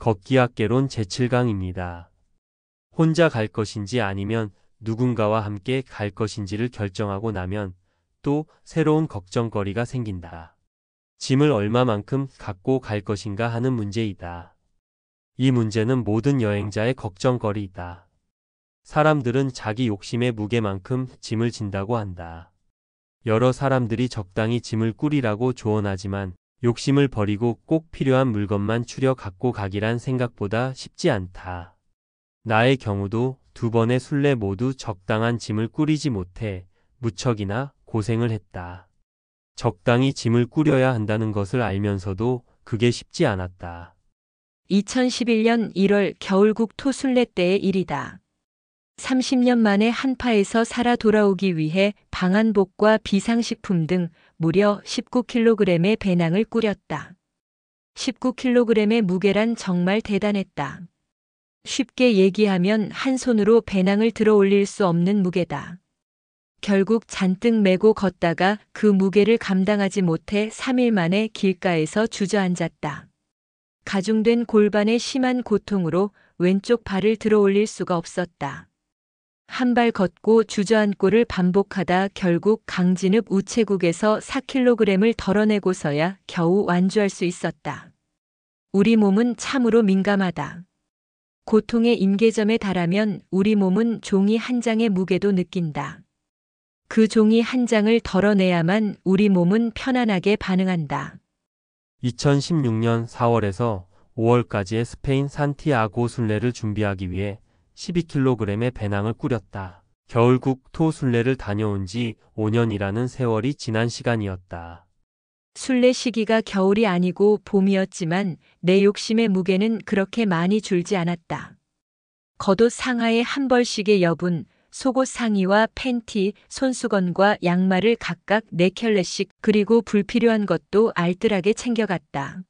걷기 학개론 제7강입니다. 혼자 갈 것인지 아니면 누군가와 함께 갈 것인지를 결정하고 나면 또 새로운 걱정거리가 생긴다. 짐을 얼마만큼 갖고 갈 것인가 하는 문제이다. 이 문제는 모든 여행자의 걱정거리이다. 사람들은 자기 욕심의 무게만큼 짐을 진다고 한다. 여러 사람들이 적당히 짐을 꾸리라고 조언하지만 욕심을 버리고 꼭 필요한 물건만 추려 갖고 가기란 생각보다 쉽지 않다. 나의 경우도 2번의 순례 모두 적당한 짐을 꾸리지 못해 무척이나 고생을 했다. 적당히 짐을 꾸려야 한다는 것을 알면서도 그게 쉽지 않았다. 2011년 1월 겨울국 토순례 때의 일이다. 30년 만에 한파에서 살아 돌아오기 위해 방한복과 비상식품 등 무려 19kg의 배낭을 꾸렸다. 19kg의 무게란 정말 대단했다. 쉽게 얘기하면 한 손으로 배낭을 들어 올릴 수 없는 무게다. 결국 잔뜩 메고 걷다가 그 무게를 감당하지 못해 3일 만에 길가에서 주저앉았다. 가중된 골반의 심한 고통으로 왼쪽 발을 들어 올릴 수가 없었다. 한 발 걷고 주저앉고를 반복하다 결국 강진읍 우체국에서 4kg을 덜어내고서야 겨우 완주할 수 있었다. 우리 몸은 참으로 민감하다. 고통의 임계점에 달하면 우리 몸은 종이 한 장의 무게도 느낀다. 그 종이 한 장을 덜어내야만 우리 몸은 편안하게 반응한다. 2016년 4월에서 5월까지의 스페인 산티아고 순례를 준비하기 위해 12kg의 배낭을 꾸렸다. 겨울국 토 순례를 다녀온 지 5년이라는 세월이 지난 시간이었다. 순례 시기가 겨울이 아니고 봄이었지만 내 욕심의 무게는 그렇게 많이 줄지 않았다. 겉옷 상하에 한 벌씩의 여분, 속옷 상의와 팬티, 손수건과 양말을 각각 4켤레씩 그리고 불필요한 것도 알뜰하게 챙겨갔다.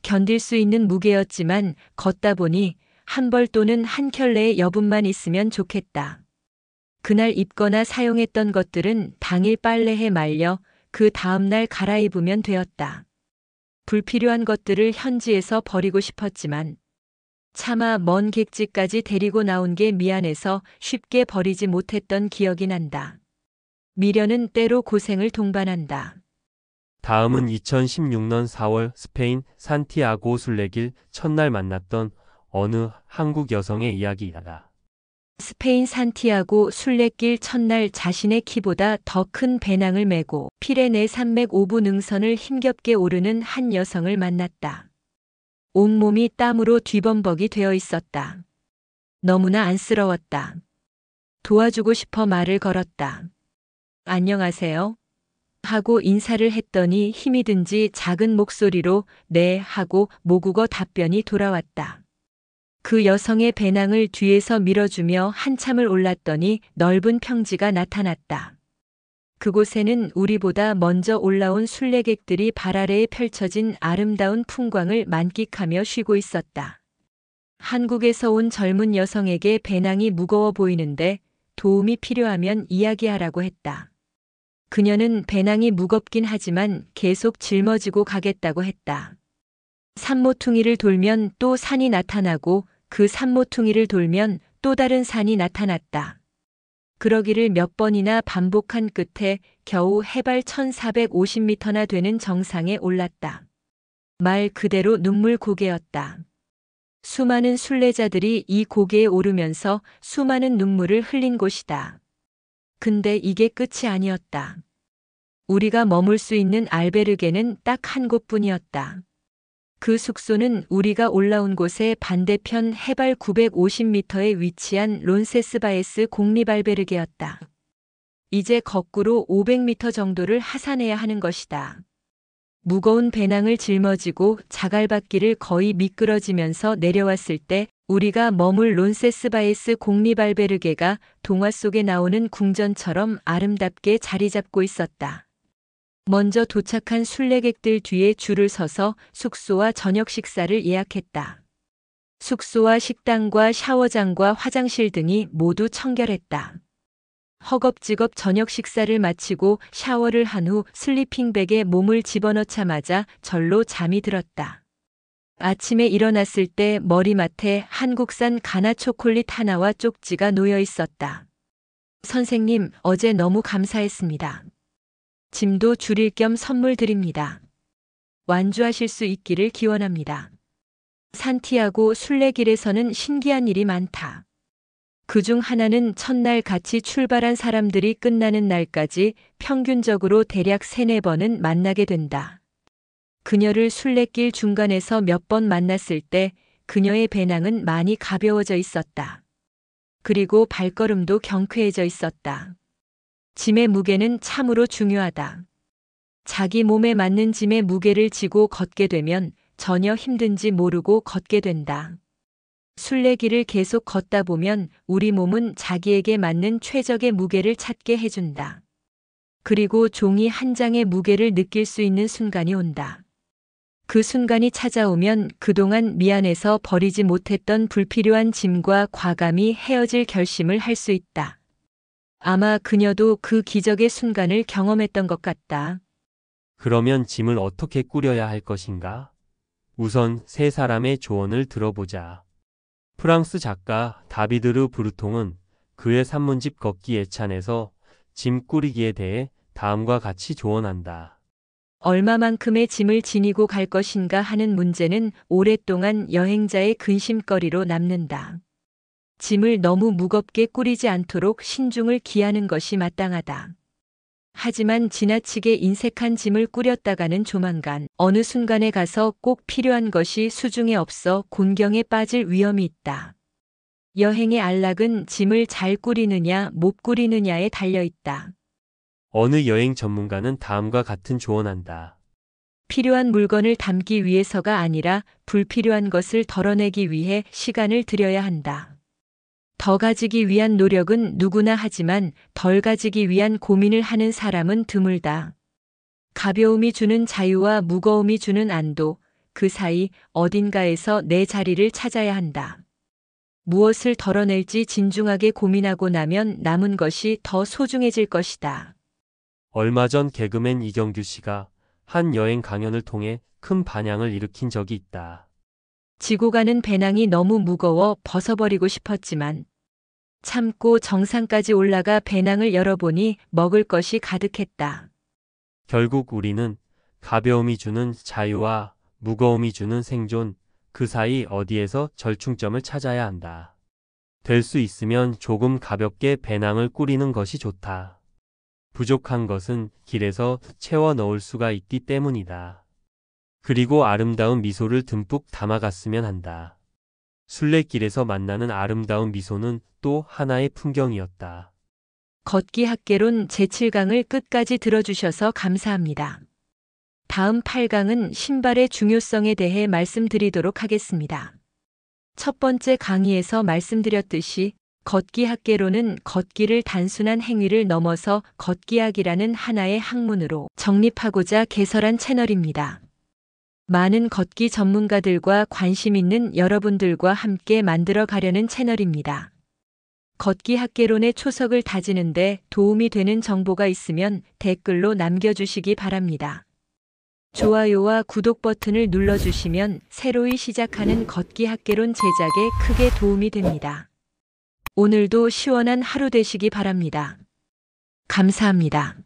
견딜 수 있는 무게였지만 걷다 보니 한 벌 또는 한 켤레의 여분만 있으면 좋겠다. 그날 입거나 사용했던 것들은 당일 빨래해 말려 그 다음날 갈아입으면 되었다. 불필요한 것들을 현지에서 버리고 싶었지만 차마 먼 객지까지 데리고 나온 게 미안해서 쉽게 버리지 못했던 기억이 난다. 미련은 때로 고생을 동반한다. 다음은 2016년 4월 스페인 산티아고 순례길 첫날 만났던 어느 한국 여성의 이야기이다. 스페인 산티아고 순례길 첫날 자신의 키보다 더 큰 배낭을 메고 피레네 산맥 5부 능선을 힘겹게 오르는 한 여성을 만났다. 온몸이 땀으로 뒤범벅이 되어 있었다. 너무나 안쓰러웠다. 도와주고 싶어 말을 걸었다. 안녕하세요. 하고 인사를 했더니 힘이 든지 작은 목소리로 네 하고 모국어 답변이 돌아왔다. 그 여성의 배낭을 뒤에서 밀어주며 한참을 올랐더니 넓은 평지가 나타났다. 그곳에는 우리보다 먼저 올라온 순례객들이 발 아래에 펼쳐진 아름다운 풍광을 만끽하며 쉬고 있었다. 한국에서 온 젊은 여성에게 배낭이 무거워 보이는데 도움이 필요하면 이야기하라고 했다. 그녀는 배낭이 무겁긴 하지만 계속 짊어지고 가겠다고 했다. 산모퉁이를 돌면 또 산이 나타나고 그 산모퉁이를 돌면 또 다른 산이 나타났다. 그러기를 몇 번이나 반복한 끝에 겨우 해발 1450m나 되는 정상에 올랐다. 말 그대로 눈물 고개였다. 수많은 순례자들이 이 고개에 오르면서 수많은 눈물을 흘린 곳이다. 근데 이게 끝이 아니었다. 우리가 머물 수 있는 알베르게는 딱 한 곳뿐이었다. 그 숙소는 우리가 올라온 곳의 반대편 해발 950m에 위치한 론세스바에스 공립알베르게였다. 이제 거꾸로 500m 정도를 하산해야 하는 것이다. 무거운 배낭을 짊어지고 자갈밭길을 거의 미끄러지면서 내려왔을 때 우리가 머물 론세스바에스 공립알베르게가 동화 속에 나오는 궁전처럼 아름답게 자리 잡고 있었다. 먼저 도착한 순례객들 뒤에 줄을 서서 숙소와 저녁 식사를 예약했다. 숙소와 식당과 샤워장과 화장실 등이 모두 청결했다. 허겁지겁 저녁 식사를 마치고 샤워를 한 후 슬리핑백에 몸을 집어넣자마자 절로 잠이 들었다. 아침에 일어났을 때 머리맡에 한국산 가나 초콜릿 하나와 쪽지가 놓여 있었다. 선생님, 어제 너무 감사했습니다. 짐도 줄일 겸 선물 드립니다. 완주하실 수 있기를 기원합니다. 산티아고 순례길에서는 신기한 일이 많다. 그중 하나는 첫날 같이 출발한 사람들이 끝나는 날까지 평균적으로 대략 3-4번은 만나게 된다. 그녀를 순례길 중간에서 몇 번 만났을 때 그녀의 배낭은 많이 가벼워져 있었다. 그리고 발걸음도 경쾌해져 있었다. 짐의 무게는 참으로 중요하다. 자기 몸에 맞는 짐의 무게를 지고 걷게 되면 전혀 힘든지 모르고 걷게 된다. 순례길을 계속 걷다 보면 우리 몸은 자기에게 맞는 최적의 무게를 찾게 해준다. 그리고 종이 한 장의 무게를 느낄 수 있는 순간이 온다. 그 순간이 찾아오면 그동안 미안해서 버리지 못했던 불필요한 짐과 과감히 헤어질 결심을 할 수 있다. 아마 그녀도 그 기적의 순간을 경험했던 것 같다. 그러면 짐을 어떻게 꾸려야 할 것인가? 우선 세 사람의 조언을 들어보자. 프랑스 작가 다비드 브루통은 그의 산문집 걷기 예찬에서 짐 꾸리기에 대해 다음과 같이 조언한다. 얼마만큼의 짐을 지니고 갈 것인가 하는 문제는 오랫동안 여행자의 근심거리로 남는다. 짐을 너무 무겁게 꾸리지 않도록 신중을 기하는 것이 마땅하다. 하지만 지나치게 인색한 짐을 꾸렸다가는 조만간 어느 순간에 가서 꼭 필요한 것이 수중에 없어 곤경에 빠질 위험이 있다. 여행의 안락은 짐을 잘 꾸리느냐 못 꾸리느냐에 달려 있다. 어느 여행 전문가는 다음과 같은 조언한다. 필요한 물건을 담기 위해서가 아니라 불필요한 것을 덜어내기 위해 시간을 들여야 한다. 더 가지기 위한 노력은 누구나 하지만 덜 가지기 위한 고민을 하는 사람은 드물다. 가벼움이 주는 자유와 무거움이 주는 안도, 그 사이 어딘가에서 내 자리를 찾아야 한다. 무엇을 덜어낼지 진중하게 고민하고 나면 남은 것이 더 소중해질 것이다. 얼마 전 개그맨 이경규 씨가 한 여행 강연을 통해 큰 반향을 일으킨 적이 있다. 지고 가는 배낭이 너무 무거워 벗어버리고 싶었지만 참고 정상까지 올라가 배낭을 열어보니 먹을 것이 가득했다. 결국 우리는 가벼움이 주는 자유와 무거움이 주는 생존, 그 사이 어디에서 절충점을 찾아야 한다. 될 수 있으면 조금 가볍게 배낭을 꾸리는 것이 좋다. 부족한 것은 길에서 채워 넣을 수가 있기 때문이다. 그리고 아름다운 미소를 듬뿍 담아갔으면 한다. 순례길에서 만나는 아름다운 미소는 또 하나의 풍경이었다. 걷기 학개론 제7강을 끝까지 들어주셔서 감사합니다. 다음 8강은 신발의 중요성에 대해 말씀드리도록 하겠습니다. 첫 번째 강의에서 말씀드렸듯이 걷기 학개론은 걷기를 단순한 행위를 넘어서 걷기학이라는 하나의 학문으로 정립하고자 개설한 채널입니다. 많은 걷기 전문가들과 관심 있는 여러분들과 함께 만들어 가려는 채널입니다. 걷기 학개론의 초석을 다지는데 도움이 되는 정보가 있으면 댓글로 남겨주시기 바랍니다. 좋아요와 구독 버튼을 눌러주시면 새로이 시작하는 걷기 학개론 제작에 크게 도움이 됩니다. 오늘도 시원한 하루 되시기 바랍니다. 감사합니다.